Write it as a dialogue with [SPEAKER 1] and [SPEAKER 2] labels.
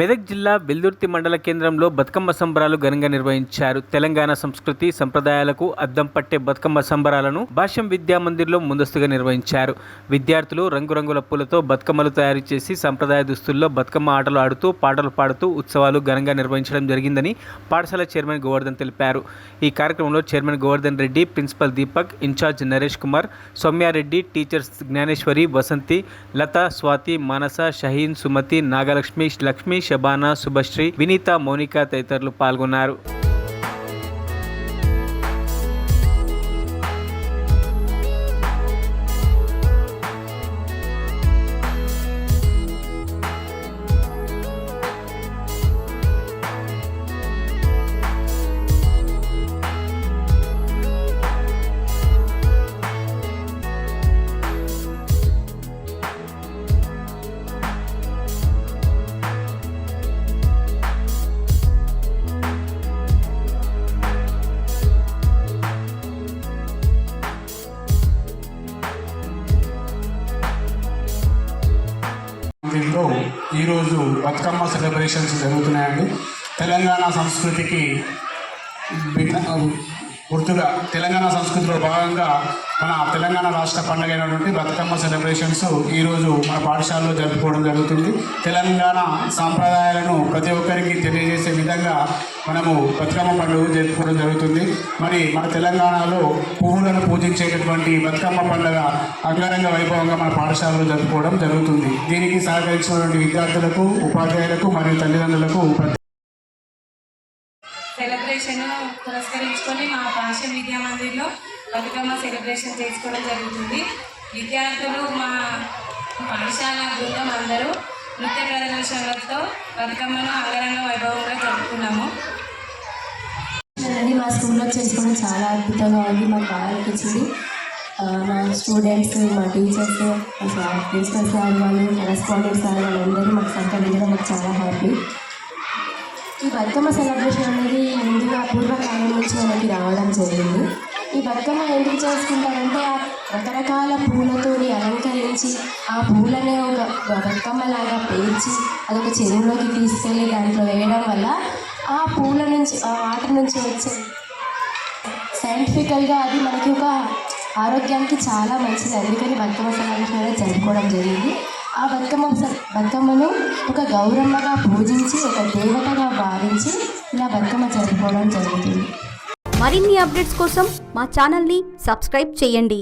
[SPEAKER 1] మెదక్ జిల్లా వెల్దుర్తి మండల కేంద్రంలో బతుకమ్మ సంబరాలు ఘనంగా నిర్వహించారు. తెలంగాణ సంస్కృతి సంప్రదాయాలకు అద్దం పట్టే బతుకమ్మ సంబరాలను భాష్యం విద్యా మందిర్లో ముందస్తుగా నిర్వహించారు. విద్యార్థులు రంగురంగుల పూలతో బతుకమ్మలు తయారు చేసి సంప్రదాయ దుస్తుల్లో బతుకమ్మ ఆటలు ఆడుతూ పాటలు పాడుతూ ఉత్సవాలు ఘనంగా నిర్వహించడం జరిగిందని పాఠశాల చైర్మన్ గోవర్ధన్ తెలిపారు. ఈ కార్యక్రమంలో chairman Govardhan Reddy, principal Deepak, incharge Naresh Kumar, Soumya Reddy, teachers Gnaneshwari, Vasanthi, Latha, Swathi, Manasa, Shaheen, Sumathi, Nagalakshmi, Lakshmi, Shabana, Subhashree, Vineetha, Mounika తదితరులు పాల్గొన్నారు.
[SPEAKER 2] దీంట్లో ఈరోజు బతుకమ్మ సెలబ్రేషన్స్ జరుగుతున్నాయండి. తెలంగాణ సంస్కృతికి గుర్తుగా తెలంగాణ సంస్కృతిలో భాగంగా మన తెలంగాణ రాష్ట్ర పండుగ అయినటువంటి బతుకమ్మ సెలబ్రేషన్స్ ఈరోజు మన పాఠశాలలో జరుపుకోవడం జరుగుతుంది. తెలంగాణ సాంప్రదాయాలను ప్రతి ఒక్కరికి తెలియజేసే విధంగా మనము బతుకమ్మ పండుగ జరుపుకోవడం జరుగుతుంది. మరి మన తెలంగాణలో పువ్వులను పూజించేటటువంటి బతుకమ్మ పండుగ అంగరంగ వైభవంగా మన పాఠశాలలో జరుపుకోవడం జరుగుతుంది. దీనికి సహకరించినటువంటి విద్యార్థులకు, ఉపాధ్యాయులకు మరియు తల్లిదండ్రులకు
[SPEAKER 3] సెలబ్రేషన్ పురస్కరించుకొని మా భాష్యం విద్యా మందిర్లో బతుకమ్మ సెలబ్రేషన్ చేసుకోవడం జరుగుతుంది. విద్యార్థులు మా పాఠశాల బృందం అందరూ నృత్య ప్రదర్శనలతో బతుకమ్మను అంగరంగ వైభవంగా జరుపుకున్నాము.
[SPEAKER 4] మా స్కూల్లో చేసుకోవడం చాలా అద్భుతంగా ఉంది. మాకు బాగా అనిపించింది. మా స్టూడెంట్స్, మా టీచర్స్, ప్రిన్సిపల్ సార్ వాళ్ళు, కరెస్పాండెంట్ సార్ వాళ్ళందరూ మాకు సహకరించడం మాకు చాలా హ్యాపీ. ఈ బతుకమ్మ సెలబ్రేషన్ అనేది ముందుగా పూర్వకాలం నుంచి మనకి రావడం జరిగింది. ఈ బతుకమ్మ ఎందుకు చేసుకుంటారంటే ఆ రకరకాల పూలతో అలంకరించి ఆ పూలనే ఒక బతుకమ్మలాగా పేర్చి అదొక చెరువులోకి తీసుకెళ్ళి దాంట్లో వేయడం వల్ల ఆ పూల నుంచి, ఆ వాటర్ నుంచి వచ్చే సైంటిఫికల్గా అది మనకి ఒక ఆరోగ్యానికి చాలా మంచిది. అందుకని బతుకమ్మ సెలబ్రేషన్ అనేది జరుపుకోవడం జరిగింది. ఆ బతుకమ్మను ఒక గౌరమ్మగా పూజించి, ఒక దేవతగా భావించి ఇలా బతుకమ్మ జరుపుకోవడం జరుగుతుంది.
[SPEAKER 5] మరిన్ని అప్డేట్స్ కోసం మా ఛానల్ని సబ్స్క్రైబ్ చేయండి.